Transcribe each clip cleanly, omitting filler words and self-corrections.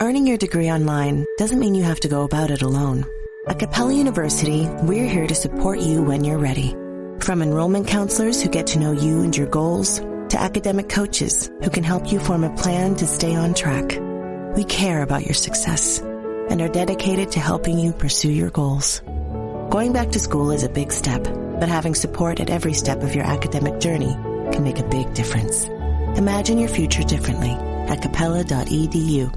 Earning your degree online doesn't mean you have to go about it alone. At Capella University, we're here to support you when you're ready. From enrollment counselors who get to know you and your goals, to academic coaches who can help you form a plan to stay on track. We care about your success and are dedicated to helping you pursue your goals. Going back to school is a big step, but having support at every step of your academic journey can make a big difference. Imagine your future differently at capella.edu.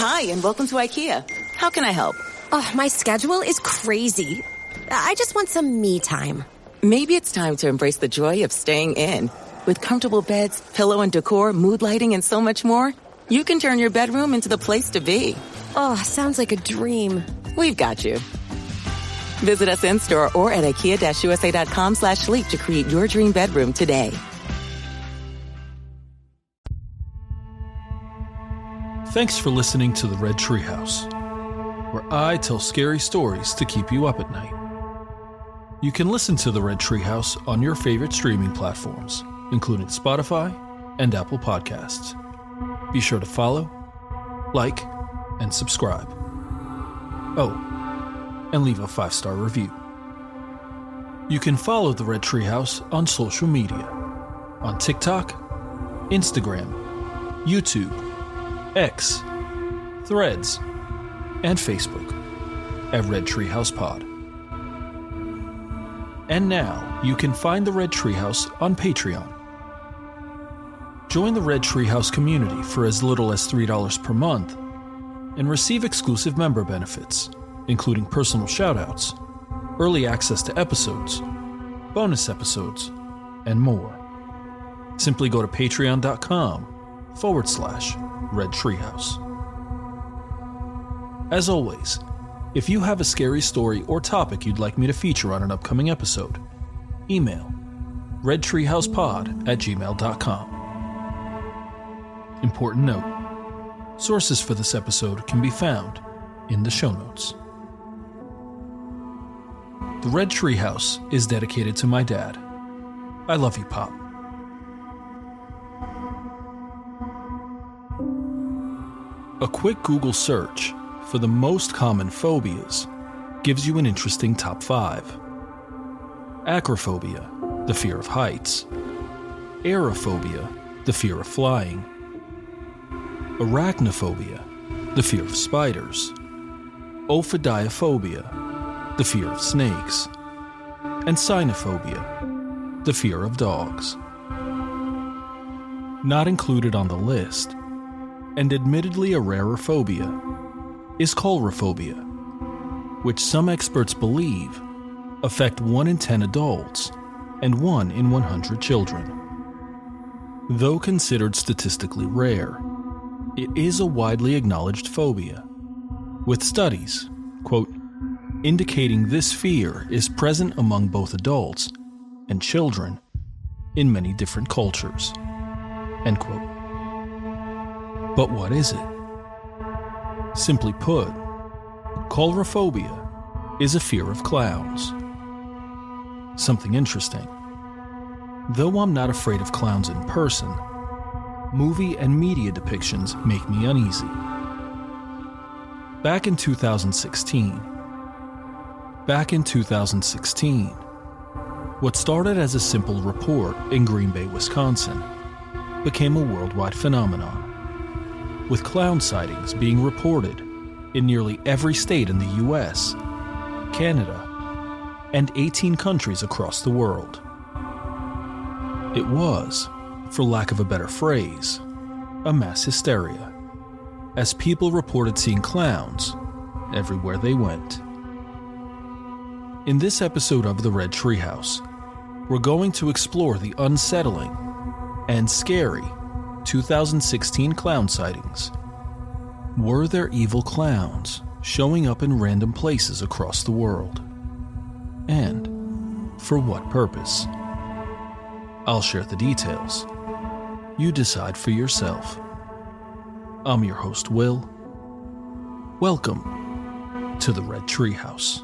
Hi, and welcome to IKEA. How can I help? Oh, my schedule is crazy. I just want some me time. Maybe it's time to embrace the joy of staying in. With comfortable beds, pillow and decor, mood lighting, and so much more, you can turn your bedroom into the place to be. Oh, sounds like a dream. We've got you. Visit us in-store or at IKEA-USA.com/sleep to create your dream bedroom today. Thanks for listening to the Red Treehouse, where I tell scary stories to keep you up at night. You can listen to the Red Treehouse on your favorite streaming platforms, including Spotify and Apple Podcasts. Be sure to follow, like, and subscribe. Oh, and leave a 5-star review. You can follow the Red Treehouse on social media, on TikTok, Instagram, YouTube, X, Threads, and Facebook at Red Treehouse Pod. And now you can find the Red Treehouse on Patreon. Join the Red Treehouse community for as little as $3 per month and receive exclusive member benefits, including personal shoutouts, early access to episodes, bonus episodes, and more. Simply go to patreon.com/Red Treehouse. As always, if you have a scary story or topic you'd like me to feature on an upcoming episode, email redtreehousepod@gmail.com. Important note, sources for this episode can be found in the show notes. The Red Treehouse is dedicated to my dad. I love you, Pop. A quick Google search for the most common phobias gives you an interesting top 5. Acrophobia, the fear of heights. Aerophobia, the fear of flying. Arachnophobia, the fear of spiders. Ophidiophobia, the fear of snakes. And cynophobia, the fear of dogs. Not included on the list, and admittedly a rarer phobia, is coulrophobia, which some experts believe affect 1 in 10 adults and 1 in 100 children. Though considered statistically rare, it is a widely acknowledged phobia, with studies, quote, indicating this fear is present among both adults and children in many different cultures, end quote. But what is it? Simply put, coulrophobia is a fear of clowns. Something interesting. Though I'm not afraid of clowns in person, movie and media depictions make me uneasy. Back in 2016, what started as a simple report in Green Bay, Wisconsin, became a worldwide phenomenon, with clown sightings being reported in nearly every state in the US, Canada, and 18 countries across the world. It was, for lack of a better phrase, a mass hysteria, as people reported seeing clowns everywhere they went. In this episode of The Red Treehouse, we're going to explore the unsettling and scary 2016 clown sightings. Were there evil clowns showing up in random places across the world? And for what purpose? I'll share the details. You decide for yourself. I'm your host, Will. Welcome to the Red Treehouse.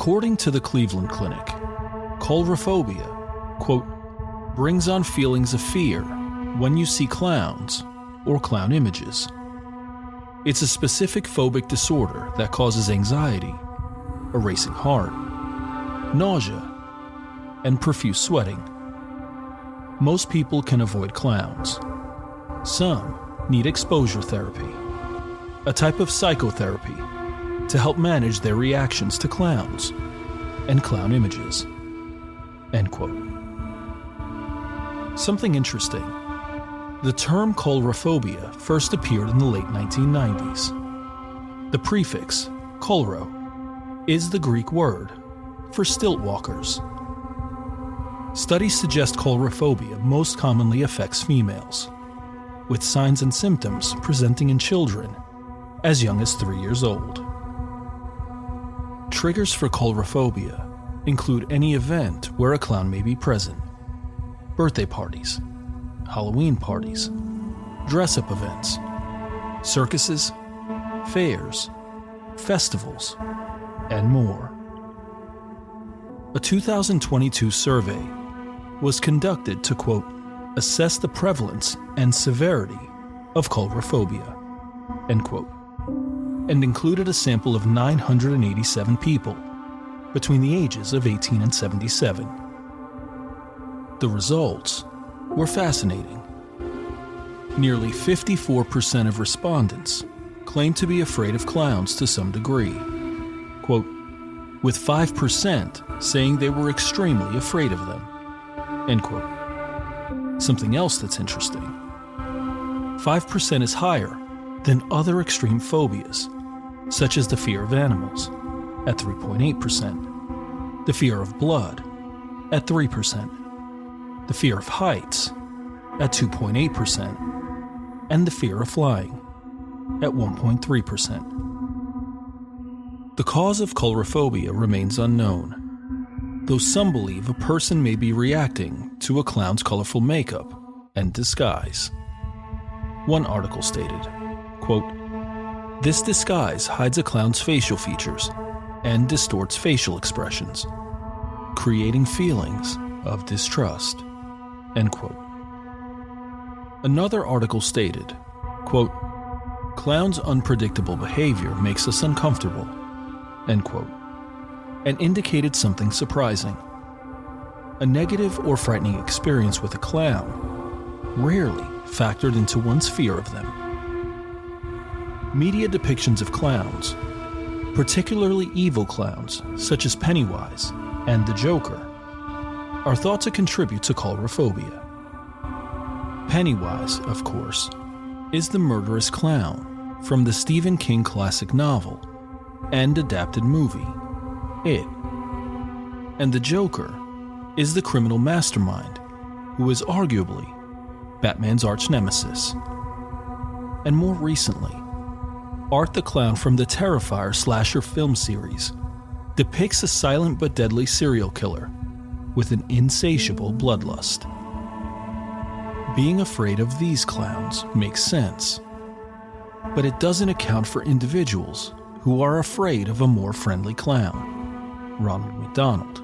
According to the Cleveland Clinic, coulrophobia, quote, brings on feelings of fear when you see clowns or clown images. It's a specific phobic disorder that causes anxiety, a racing heart, nausea, and profuse sweating. Most people can avoid clowns. Some need exposure therapy, a type of psychotherapy to help manage their reactions to clowns and clown images. End quote. Something interesting. The term coulrophobia first appeared in the late 1990s. The prefix, koulro, is the Greek word for stilt walkers. Studies suggest coulrophobia most commonly affects females, with signs and symptoms presenting in children as young as 3 years old. Triggers for coulrophobia include any event where a clown may be present: birthday parties, Halloween parties, dress-up events, circuses, fairs, festivals, and more. A 2022 survey was conducted to, quote, assess the prevalence and severity of coulrophobia, end quote, and included a sample of 987 people between the ages of 18 and 77. The results were fascinating. Nearly 54% of respondents claimed to be afraid of clowns to some degree, quote, with 5% saying they were extremely afraid of them, end quote. Something else that's interesting: 5% is higher than other extreme phobias, such as the fear of animals, at 3.8%, the fear of blood, at 3%, the fear of heights, at 2.8%, and the fear of flying, at 1.3%. The cause of coulrophobia remains unknown, though some believe a person may be reacting to a clown's colorful makeup and disguise. One article stated, quote, this disguise hides a clown's facial features and distorts facial expressions, creating feelings of distrust, end quote. Another article stated, quote, clowns' unpredictable behavior makes us uncomfortable, end quote, and indicated something surprising. A negative or frightening experience with a clown rarely factored into one's fear of them. Media depictions of clowns, particularly evil clowns such as Pennywise and the Joker, are thought to contribute to coulrophobia. Pennywise, of course, is the murderous clown from the Stephen King classic novel and adapted movie, It. And the Joker is the criminal mastermind who is arguably Batman's arch-nemesis. And more recently, Art the Clown from the Terrifier slasher film series depicts a silent but deadly serial killer with an insatiable bloodlust. Being afraid of these clowns makes sense, but it doesn't account for individuals who are afraid of a more friendly clown, Ronald McDonald,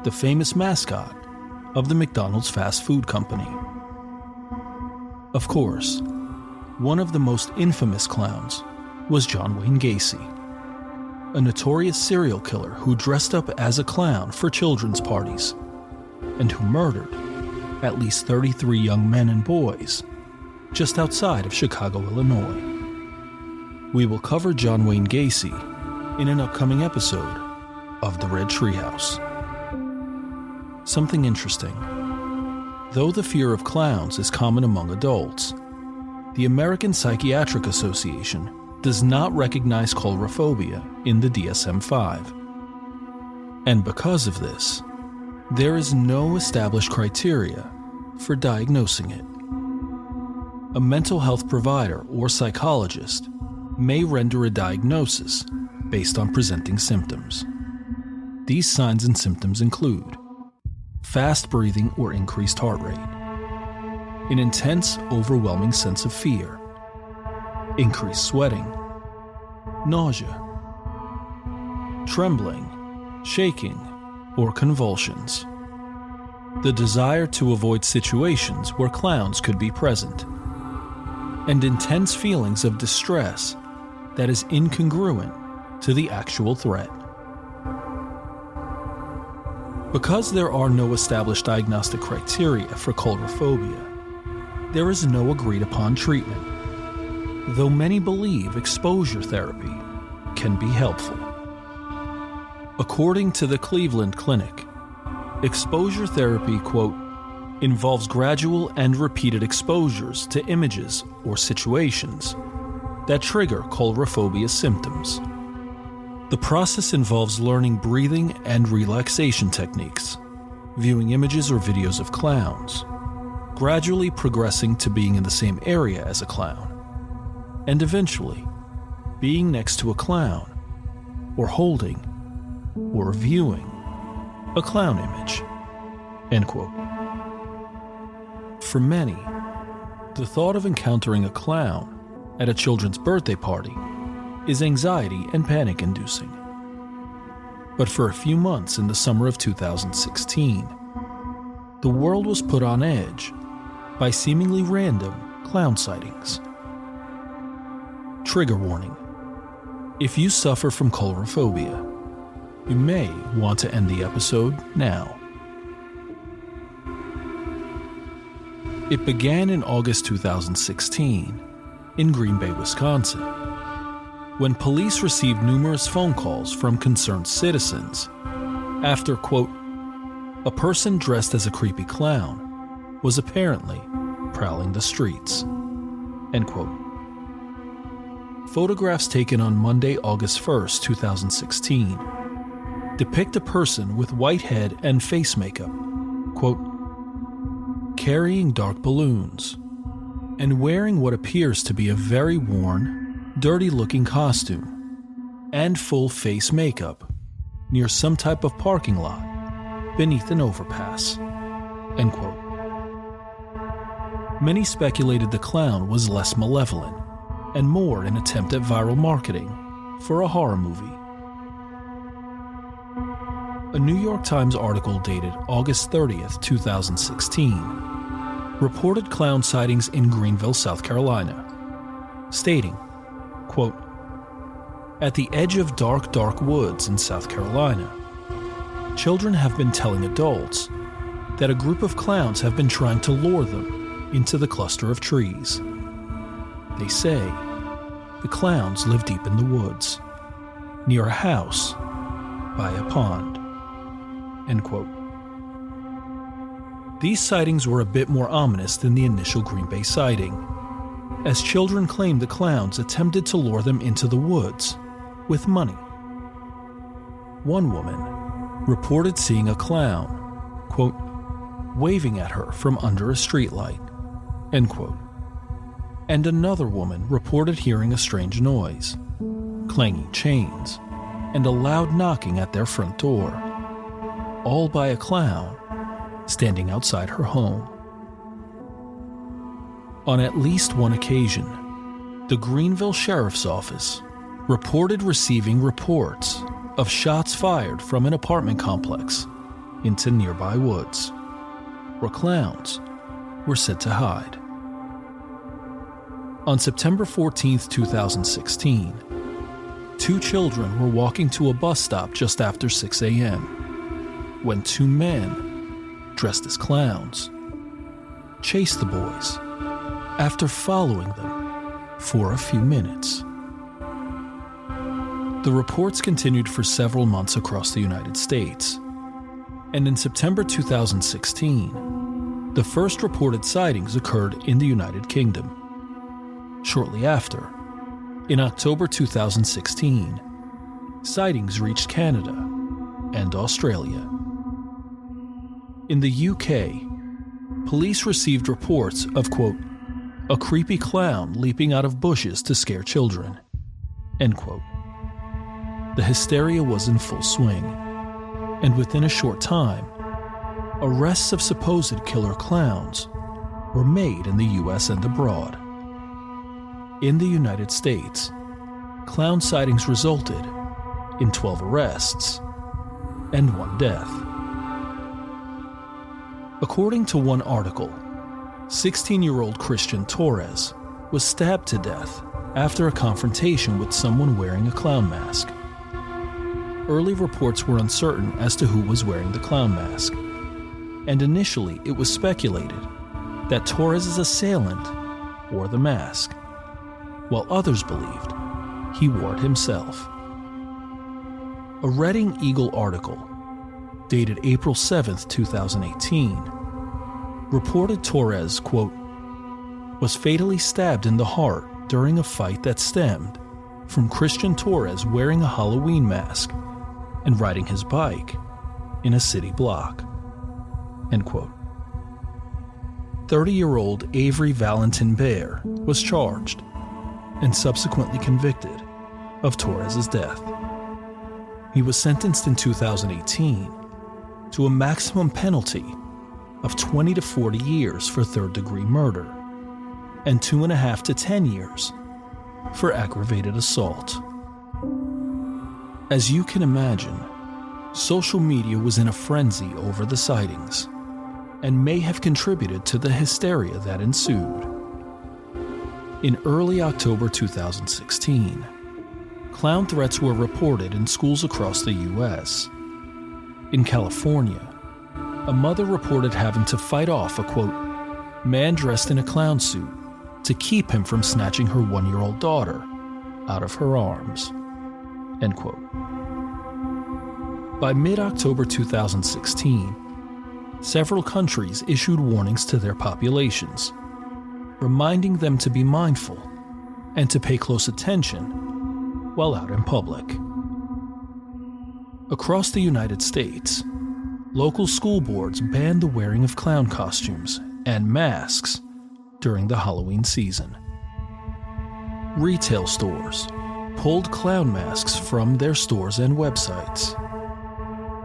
the famous mascot of the McDonald's fast food company. Of course, one of the most infamous clowns was John Wayne Gacy, a notorious serial killer who dressed up as a clown for children's parties and who murdered at least 33 young men and boys just outside of Chicago, Illinois. We will cover John Wayne Gacy in an upcoming episode of the Red Treehouse. Something interesting. Though the fear of clowns is common among adults, the American Psychiatric Association does not recognize coulrophobia in the DSM-5. And because of this, there is no established criteria for diagnosing it. A mental health provider or psychologist may render a diagnosis based on presenting symptoms. These signs and symptoms include fast breathing or increased heart rate, an intense, overwhelming sense of fear, increased sweating, nausea, trembling, shaking, or convulsions. The desire to avoid situations where clowns could be present, and intense feelings of distress that is incongruent to the actual threat. Because there are no established diagnostic criteria for coulrophobia, there is no agreed-upon treatment, though many believe exposure therapy can be helpful. According to the Cleveland Clinic, exposure therapy, quote, involves gradual and repeated exposures to images or situations that trigger coulrophobia symptoms. The process involves learning breathing and relaxation techniques, viewing images or videos of clowns, gradually progressing to being in the same area as a clown, and eventually being next to a clown, or holding, or viewing a clown image, end quote. For many, the thought of encountering a clown at a children's birthday party is anxiety and panic-inducing. But for a few months in the summer of 2016, the world was put on edge by seemingly random clown sightings. Trigger warning: if you suffer from coulrophobia, you may want to end the episode now. It began in August 2016 in Green Bay, Wisconsin, when police received numerous phone calls from concerned citizens after, quote, a person dressed as a creepy clown was apparently prowling the streets, end quote. Photographs taken on Monday, August 1st, 2016, depict a person with white head and face makeup, quote, carrying dark balloons and wearing what appears to be a very worn, dirty-looking costume and full face makeup near some type of parking lot beneath an overpass, end quote. Many speculated the clown was less malevolent and more an attempt at viral marketing for a horror movie. A New York Times article dated August 30th, 2016, reported clown sightings in Greenville, South Carolina, stating, quote, at the edge of dark woods in South Carolina, children have been telling adults that a group of clowns have been trying to lure them into the cluster of trees. They say the clowns live deep in the woods, near a house, by a pond, end quote. These sightings were a bit more ominous than the initial Green Bay sighting, as children claimed the clowns attempted to lure them into the woods with money. One woman reported seeing a clown, quote, waving at her from under a streetlight, end quote. And another woman reported hearing a strange noise, clanging chains, and a loud knocking at their front door, all by a clown standing outside her home. On at least one occasion, the Greenville Sheriff's Office reported receiving reports of shots fired from an apartment complex into nearby woods, where clowns were said to hide. On September 14, 2016, two children were walking to a bus stop just after 6 a.m. when two men, dressed as clowns, chased the boys after following them for a few minutes. The reports continued for several months across the United States, and in September 2016, the first reported sightings occurred in the United Kingdom. Shortly after, in October 2016, sightings reached Canada and Australia. In the UK, police received reports of, quote, a creepy clown leaping out of bushes to scare children, end quote. The hysteria was in full swing, and within a short time, arrests of supposed killer clowns were made in the US and abroad. In the United States, clown sightings resulted in 12 arrests and 1 death. According to one article, 16-year-old Christian Torres was stabbed to death after a confrontation with someone wearing a clown mask. Early reports were uncertain as to who was wearing the clown mask, and initially it was speculated that Torres' assailant wore the mask, while others believed he wore it himself. A Reading Eagle article, dated April 7, 2018, reported Torres, quote, was fatally stabbed in the heart during a fight that stemmed from Christian Torres wearing a Halloween mask and riding his bike in a city block, end quote. 30-year-old Avery Valentin Bear was charged and subsequently convicted of Torres' death. He was sentenced in 2018 to a maximum penalty of 20 to 40 years for third-degree murder and 2.5 to 10 years for aggravated assault. As you can imagine, social media was in a frenzy over the sightings and may have contributed to the hysteria that ensued. In early October 2016, clown threats were reported in schools across the U.S. In California, a mother reported having to fight off a, quote, man dressed in a clown suit to keep him from snatching her 1-year-old daughter out of her arms, end quote. By mid-October 2016, several countries issued warnings to their populations, reminding them to be mindful and to pay close attention while out in public. Across the United States, local school boards banned the wearing of clown costumes and masks during the Halloween season. Retail stores pulled clown masks from their stores and websites.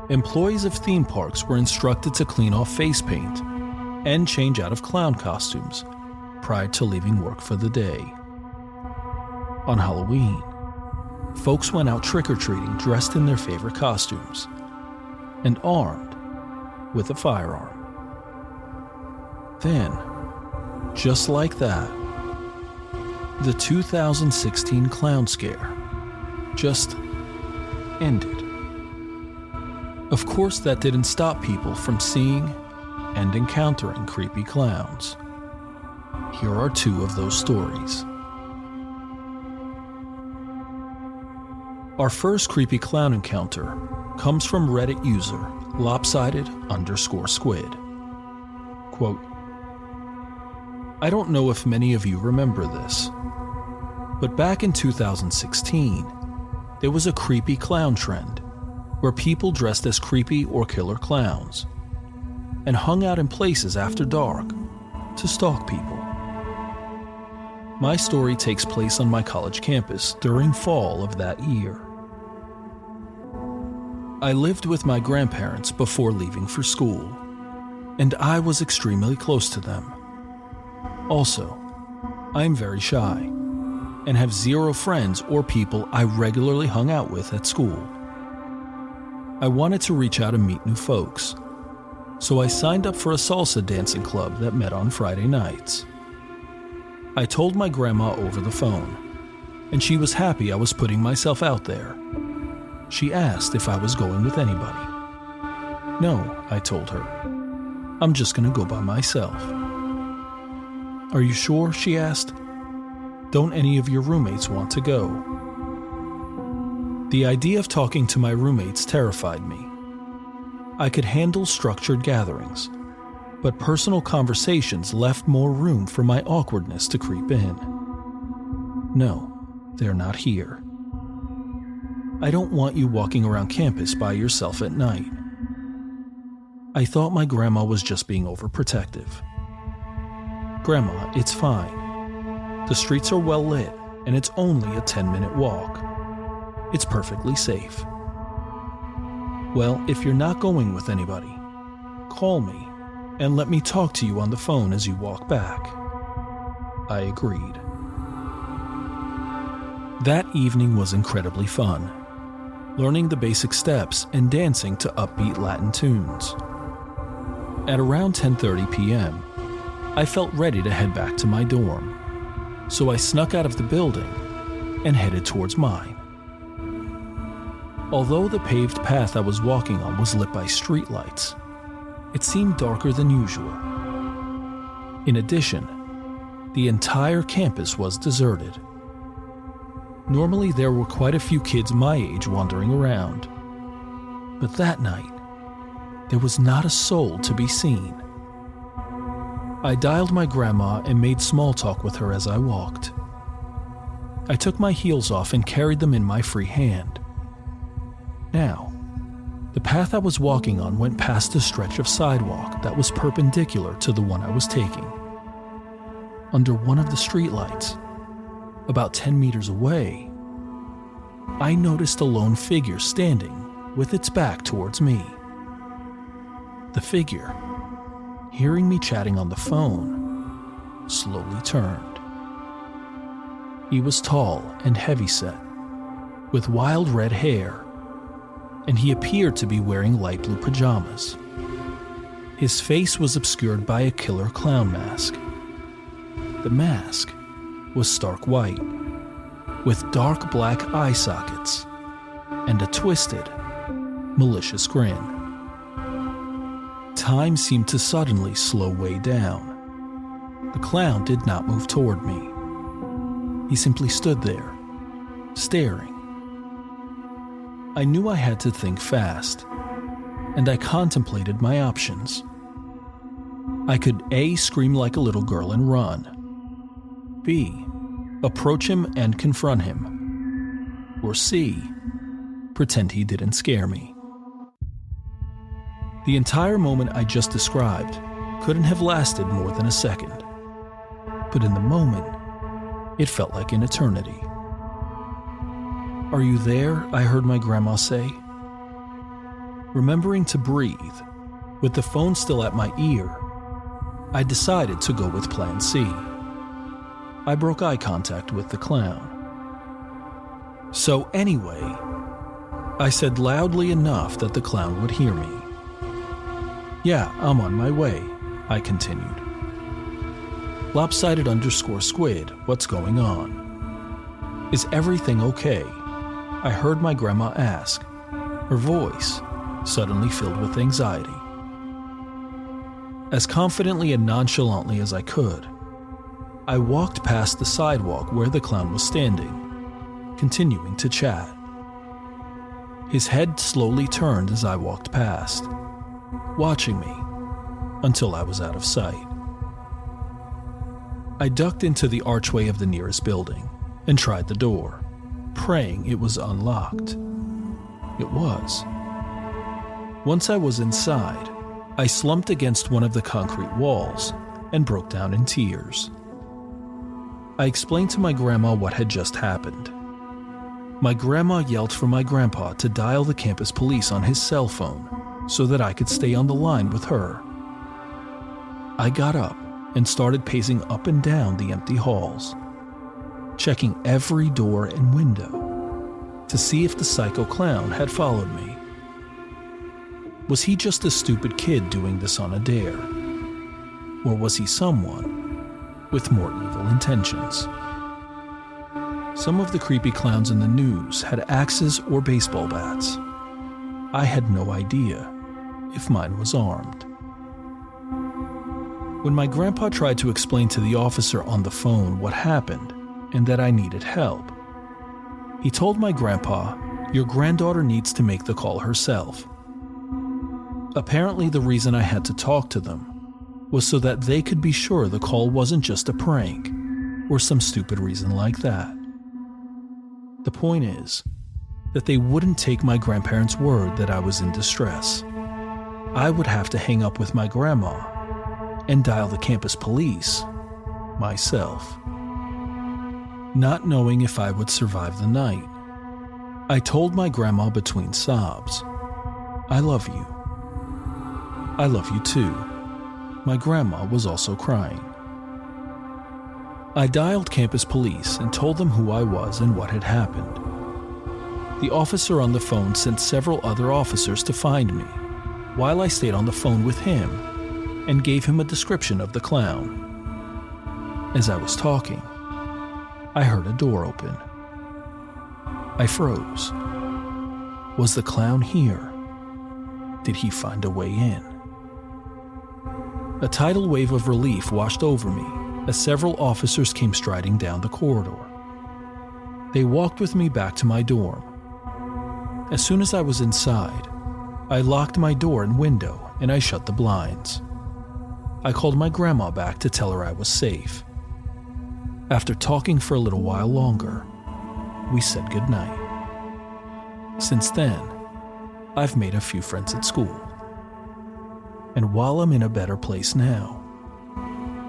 Employees of theme parks were instructed to clean off face paint and change out of clown costumes prior to leaving work for the day. On Halloween, folks went out trick-or-treating dressed in their favorite costumes and armed with a firearm. Then, just like that, the 2016 clown scare just ended. Of course, that didn't stop people from seeing and encountering creepy clowns. Here are 2 of those stories. Our first creepy clown encounter comes from Reddit user lopsided_squid. Quote, I don't know if many of you remember this, but back in 2016, there was a creepy clown trend where people dressed as creepy or killer clowns and hung out in places after dark to stalk people. My story takes place on my college campus during fall of that year. I lived with my grandparents before leaving for school, and I was extremely close to them. Also, I'm very shy and have 0 friends or people I regularly hung out with at school. I wanted to reach out and meet new folks, so I signed up for a salsa dancing club that met on Friday nights. I told my grandma over the phone, and she was happy I was putting myself out there. She asked if I was going with anybody. No, I told her. I'm just going to go by myself. Are you sure? She asked. Don't any of your roommates want to go? The idea of talking to my roommates terrified me. I could handle structured gatherings, but personal conversations left more room for my awkwardness to creep in. No, they're not here. I don't want you walking around campus by yourself at night. I thought my grandma was just being overprotective. Grandma, it's fine. The streets are well lit, and it's only a 10-minute walk. It's perfectly safe. Well, if you're not going with anybody, call me and let me talk to you on the phone as you walk back. I agreed. That evening was incredibly fun. learning the basic steps and dancing to upbeat Latin tunes. At around 10:30 p.m., I felt ready to head back to my dorm, so I snuck out of the building and headed towards mine. Although the paved path I was walking on was lit by streetlights, it seemed darker than usual. In addition, the entire campus was deserted. Normally there were quite a few kids my age wandering around, but that night, there was not a soul to be seen. I dialed my grandma and made small talk with her as I walked. I took my heels off and carried them in my free hand. Now, the path I was walking on went past a stretch of sidewalk that was perpendicular to the one I was taking. Under one of the streetlights, about 10 meters away, I noticed a lone figure standing with its back towards me. The figure, hearing me chatting on the phone, slowly turned. He was tall and heavyset, with wild red hair, and he appeared to be wearing light blue pajamas. His face was obscured by a killer clown mask. The mask was stark white, with dark black eye sockets and a twisted, malicious grin. Time seemed to suddenly slow way down. The clown did not move toward me. He simply stood there, staring. I knew I had to think fast, and I contemplated my options. I could A, scream like a little girl and run. B, approach him and confront him. Or C, pretend he didn't scare me. The entire moment I just described couldn't have lasted more than a second. But in the moment, it felt like an eternity. "Are you there?" I heard my grandma say. Remembering to breathe, with the phone still at my ear, I decided to go with Plan C. I broke eye contact with the clown. "So anyway," I said loudly enough that the clown would hear me. "Yeah, I'm on my way," I continued. "Lopsided_squid, what's going on? Is everything okay?" I heard my grandma ask, her voice suddenly filled with anxiety. As confidently and nonchalantly as I could, I walked past the sidewalk where the clown was standing, continuing to chat. His head slowly turned as I walked past, watching me until I was out of sight. I ducked into the archway of the nearest building and tried the door, praying it was unlocked. It was. Once I was inside, I slumped against one of the concrete walls and broke down in tears. I explained to my grandma what had just happened. My grandma yelled for my grandpa to dial the campus police on his cell phone so that I could stay on the line with her. I got up and started pacing up and down the empty halls, checking every door and window to see if the psycho clown had followed me. Was he just a stupid kid doing this on a dare? Or was he someone with more evil intentions? Some of the creepy clowns in the news had axes or baseball bats. I had no idea if mine was armed. When my grandpa tried to explain to the officer on the phone what happened and that I needed help, he told my grandpa, "Your granddaughter needs to make the call herself." Apparently the reason I had to talk to them was so that they could be sure the call wasn't just a prank or some stupid reason like that. The point is that they wouldn't take my grandparents' word that I was in distress. I would have to hang up with my grandma and dial the campus police myself. Not knowing if I would survive the night, I told my grandma between sobs, "I love you. I love you too." My grandma was also crying. I dialed campus police and told them who I was and what had happened. The officer on the phone sent several other officers to find me, while I stayed on the phone with him and gave him a description of the clown. As I was talking, I heard a door open. I froze. Was the clown here? Did he find a way in? A tidal wave of relief washed over me as several officers came striding down the corridor. They walked with me back to my dorm. As soon as I was inside, I locked my door and window and I shut the blinds. I called my grandma back to tell her I was safe. After talking for a little while longer, we said goodnight. Since then, I've made a few friends at school. And while I'm in a better place now,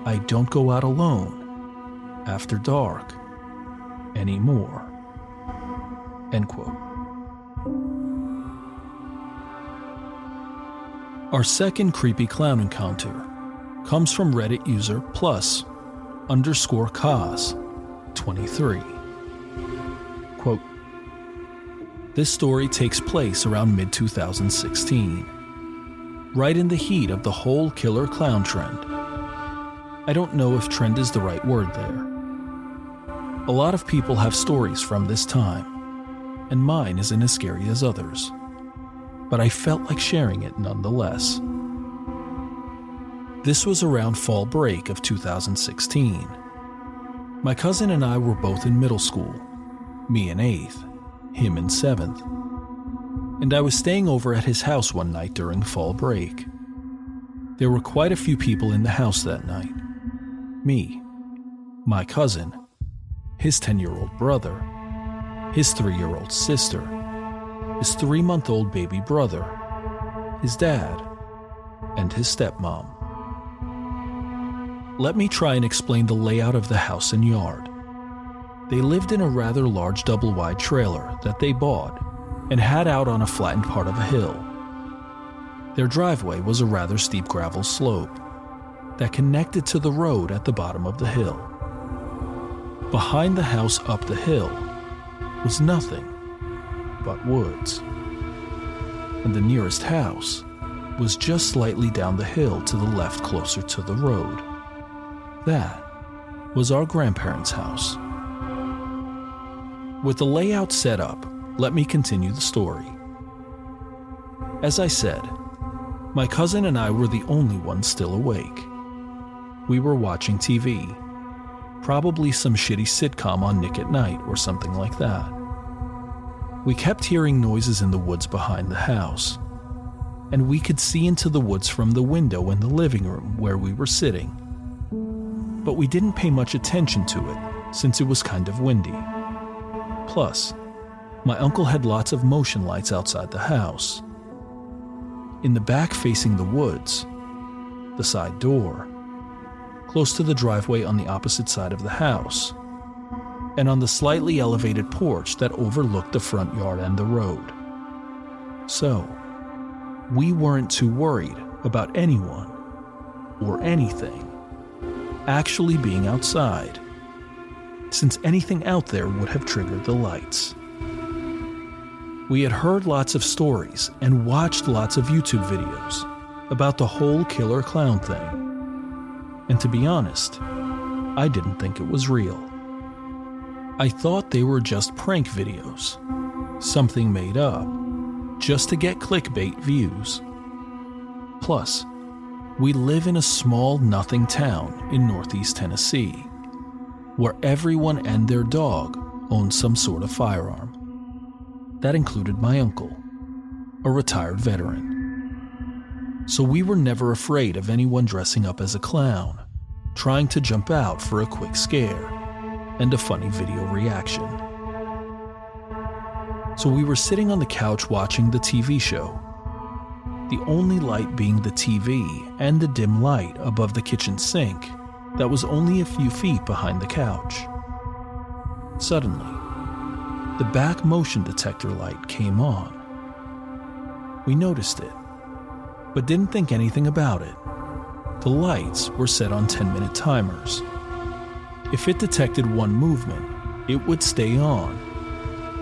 I don't go out alone after dark anymore. End quote. Our second creepy clown encounter comes from Reddit user +_cause23. Quote, this story takes place around mid-2016, right in the heat of the whole killer clown trend. I don't know if trend is the right word there. A lot of people have stories from this time, and mine isn't as scary as others, but I felt like sharing it nonetheless. This was around fall break of 2016. My cousin and I were both in middle school, me in 8th, him in 7th, and I was staying over at his house one night during fall break. There were quite a few people in the house that night. Me, my cousin, his 10-year-old brother, his 3-year-old sister, his 3-month-old baby brother, his dad, and his stepmom. Let me try and explain the layout of the house and yard. They lived in a rather large double-wide trailer that they bought and had out on a flattened part of a hill. Their driveway was a rather steep gravel slope that connected to the road at the bottom of the hill. Behind the house up the hill was nothing but woods, and the nearest house was just slightly down the hill to the left closer to the road. That was our grandparents' house. With the layout set up, let me continue the story. As I said, my cousin and I were the only ones still awake. We were watching TV, probably some shitty sitcom on Nick at Night or something like that. We kept hearing noises in the woods behind the house, and we could see into the woods from the window in the living room where we were sitting. But we didn't pay much attention to it since it was kind of windy. Plus, my uncle had lots of motion lights outside the house. In the back facing the woods, the side door, close to the driveway on the opposite side of the house, and on the slightly elevated porch that overlooked the front yard and the road. So, we weren't too worried about anyone or anything actually being outside, since anything out there would have triggered the lights. We had heard lots of stories and watched lots of YouTube videos about the whole killer clown thing. And to be honest, I didn't think it was real. I thought they were just prank videos, something made up, just to get clickbait views. Plus, we live in a small nothing town in northeast Tennessee, where everyone and their dog owned some sort of firearm. That included my uncle, a retired veteran. So we were never afraid of anyone dressing up as a clown, trying to jump out for a quick scare and a funny video reaction. So we were sitting on the couch watching the TV show, the only light being the TV and the dim light above the kitchen sink that was only a few feet behind the couch. Suddenly, the back motion detector light came on. We noticed it, but didn't think anything about it. The lights were set on 10-minute timers. If it detected one movement, it would stay on.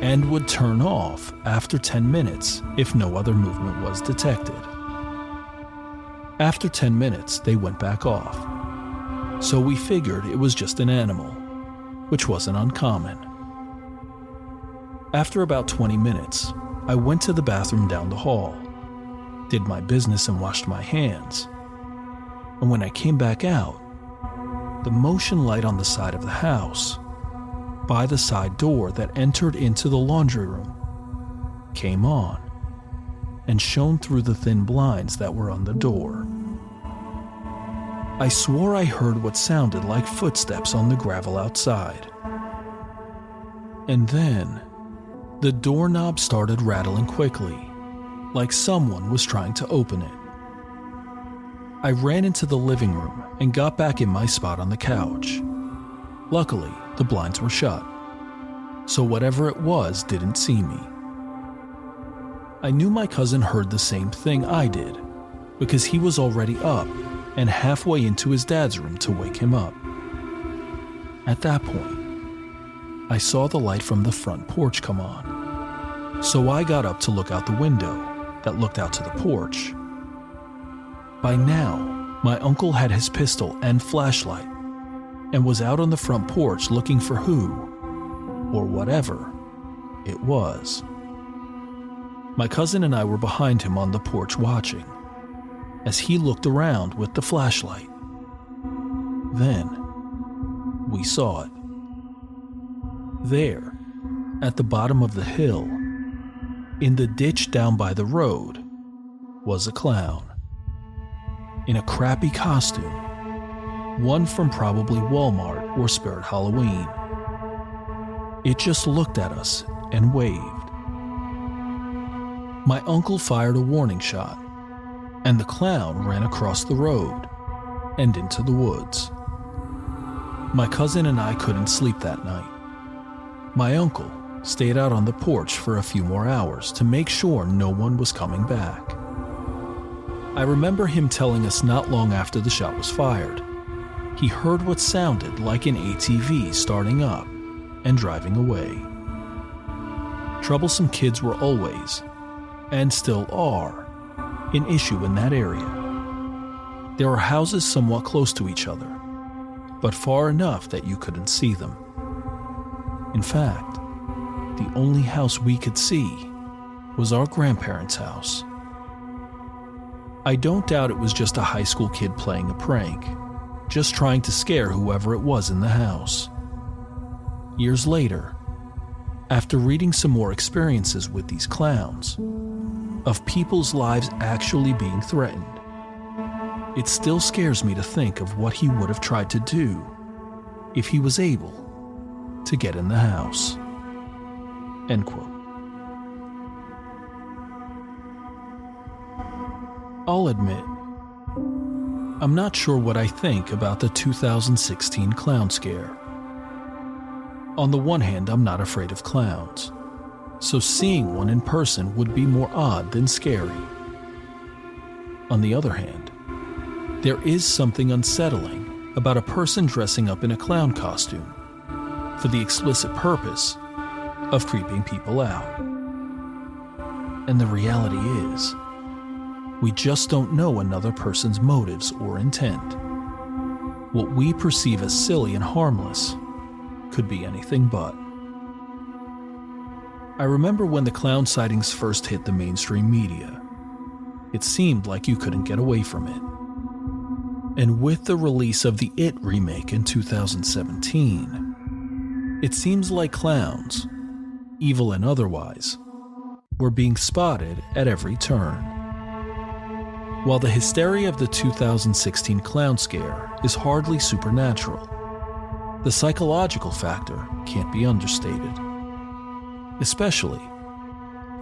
and would turn off after 10 minutes if no other movement was detected. After 10 minutes, they went back off. So we figured it was just an animal, which wasn't uncommon. After about 20 minutes, I went to the bathroom down the hall, did my business and washed my hands. And when I came back out, the motion light on the side of the house, by the side door that entered into the laundry room, came on and shone through the thin blinds that were on the door. I swore I heard what sounded like footsteps on the gravel outside. And then, the doorknob started rattling quickly, like someone was trying to open it. I ran into the living room and got back in my spot on the couch. Luckily, the blinds were shut, so whatever it was didn't see me. I knew my cousin heard the same thing I did, because he was already up and halfway into his dad's room to wake him up. At that point, I saw the light from the front porch come on, so I got up to look out the window that looked out to the porch. By now, my uncle had his pistol and flashlight and was out on the front porch looking for who, or whatever, it was. My cousin and I were behind him on the porch watching, as he looked around with the flashlight. Then, we saw it. There, at the bottom of the hill, in the ditch down by the road, was a clown. In a crappy costume, one from probably Walmart or Spirit Halloween. It just looked at us and waved. My uncle fired a warning shot, and the clown ran across the road and into the woods. My cousin and I couldn't sleep that night. My uncle stayed out on the porch for a few more hours to make sure no one was coming back. I remember him telling us not long after the shot was fired, he heard what sounded like an ATV starting up and driving away. Troublesome kids were always, and still are, an issue in that area. There are houses somewhat close to each other, but far enough that you couldn't see them. In fact, the only house we could see was our grandparents' house. I don't doubt it was just a high school kid playing a prank, just trying to scare whoever it was in the house. Years later, after reading some more experiences with these clowns, of people's lives actually being threatened, it still scares me to think of what he would have tried to do if he was able to get in the house. End quote. I'll admit, I'm not sure what I think about the 2016 clown scare. On the one hand, I'm not afraid of clowns, so seeing one in person would be more odd than scary. On the other hand, there is something unsettling about a person dressing up in a clown costume for the explicit purpose of creeping people out. And the reality is, we just don't know another person's motives or intent. What we perceive as silly and harmless could be anything but. I remember when the clown sightings first hit the mainstream media. It seemed like you couldn't get away from it. And with the release of the It remake in 2017, it seems like clowns, evil and otherwise, were being spotted at every turn. While the hysteria of the 2016 clown scare is hardly supernatural, the psychological factor can't be understated, especially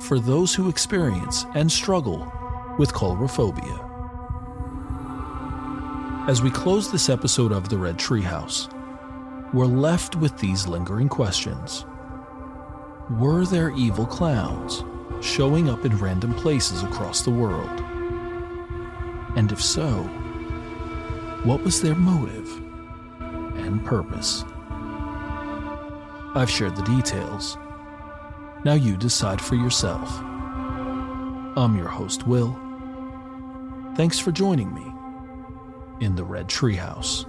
for those who experience and struggle with coulrophobia. As we close this episode of the Red Treehouse, we're left with these lingering questions. Were there evil clowns showing up in random places across the world? And if so, what was their motive and purpose? I've shared the details. Now you decide for yourself. I'm your host, Will. Thanks for joining me in the Red Treehouse.